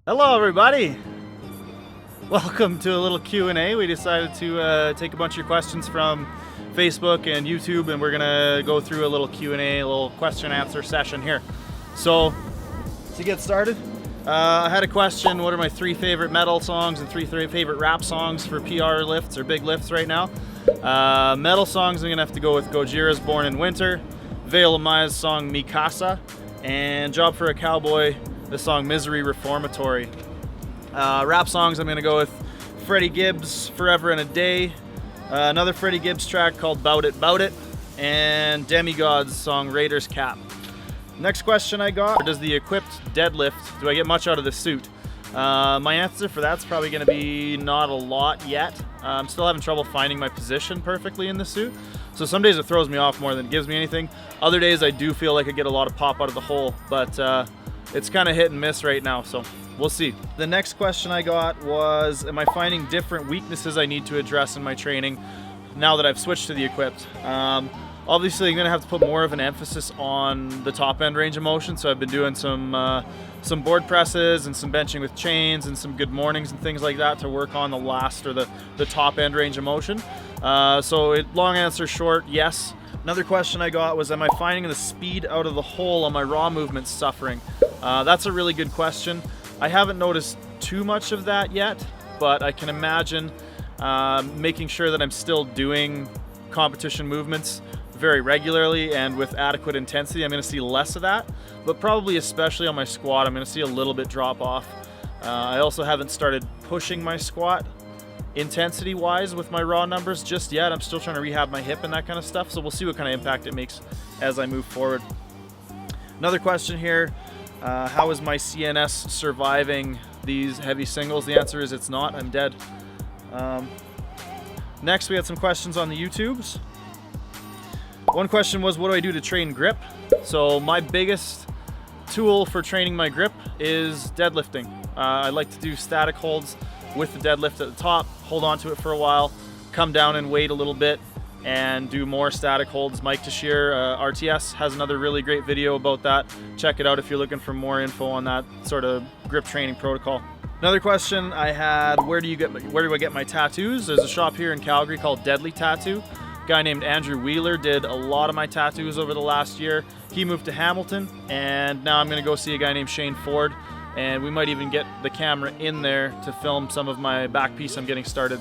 Hello everybody! Welcome to a little Q&A. We decided to take a bunch of your questions from Facebook and YouTube, and we're gonna go through a little Q&A, a little question answer session here. So, to get started, I had a question: what are my 3 favorite metal songs and 3 favorite rap songs for PR lifts or big lifts right now? Metal songs, I'm gonna have to go with Gojira's Born in Winter, Veil of Maya's song Mikasa, and Job for a Cowboy, the song Misery Reformatory. Rap songs, I'm gonna go with Freddie Gibbs, Forever and a Day, another Freddie Gibbs track called Bout It, Bout It, and Demigod's song Raiders Cap. Next question I got: does the equipped deadlift, do I get much out of the suit? My answer for that's probably gonna be not a lot yet. I'm still having trouble finding my position perfectly in the suit. So some days it throws me off more than it gives me anything. Other days I do feel like I get a lot of pop out of the hole, but it's kind of hit and miss right now, so we'll see. The next question I got was, am I finding different weaknesses I need to address in my training now that I've switched to the equipped? Obviously I'm gonna have to put more of an emphasis on the top end range of motion, so I've been doing some board presses and some benching with chains and some good mornings and things like that to work on the last or the top end range of motion. Long answer short, yes. Another question I got was, am I finding the speed out of the hole on my raw movements suffering? That's a really good question. I haven't noticed too much of that yet, but I can imagine making sure that I'm still doing competition movements very regularly and with adequate intensity. I'm going to see less of that, but probably especially on my squat, I'm going to see a little bit drop off. I also haven't started pushing my squat intensity wise with my raw numbers just yet. I'm still trying to rehab my hip and that kind of stuff, so we'll see what kind of impact it makes as I move forward. Another question here: how is my CNS surviving these heavy singles? The answer is it's not. I'm dead. Next, we had some questions on the YouTubes. One question was, what do I do to train grip? So my biggest tool for training my grip is deadlifting. I like to do static holds with the deadlift at the top, hold on to it for a while, come down and wait a little bit, and do more static holds. Mike Tashir, RTS, has another really great video about that. Check it out if you're looking for more info on that sort of grip training protocol. Another question I had: where do I get my tattoos? There's a shop here in Calgary called Deadly Tattoo. A guy named Andrew Wheeler did a lot of my tattoos over the last year. He moved to Hamilton, and now I'm gonna go see a guy named Shane Ford, and we might even get the camera in there to film some of my back piece I'm getting started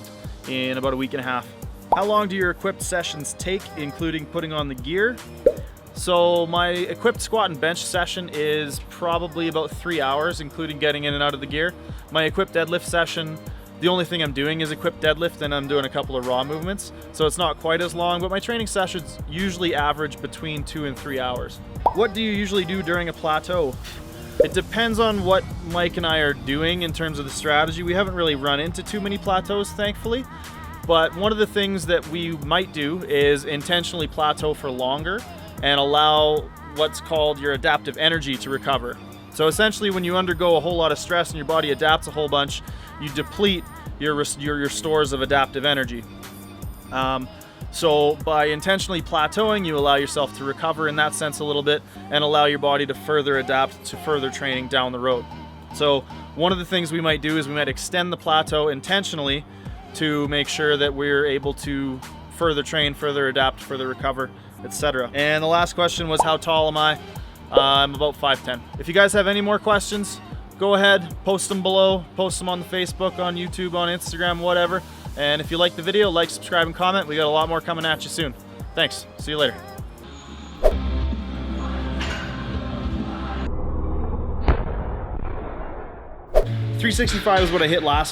in about a week and a half. How long do your equipped sessions take, including putting on the gear? So my equipped squat and bench session is probably about 3 hours, including getting in and out of the gear. My equipped deadlift session, the only thing I'm doing is equipped deadlift, and I'm doing a couple of raw movements, so it's not quite as long, but my training sessions usually average between 2 and 3 hours. What do you usually do during a plateau? It depends on what Mike and I are doing in terms of the strategy. We haven't really run into too many plateaus, thankfully, but one of the things that we might do is intentionally plateau for longer and allow what's called your adaptive energy to recover. So essentially, when you undergo a whole lot of stress and your body adapts a whole bunch, you deplete your stores of adaptive energy. So by intentionally plateauing, you allow yourself to recover in that sense a little bit and allow your body to further adapt to further training down the road. So one of the things we might do is we might extend the plateau intentionally to make sure that we're able to further train, further adapt, further recover, etc. And the last question was, how tall am I? I'm about 5'10". If you guys have any more questions, go ahead, post them below, post them on the Facebook, on YouTube, on Instagram, whatever. And if you like the video, like, subscribe, and comment. We got a lot more coming at you soon. Thanks. See you later. 365 is what I hit last week.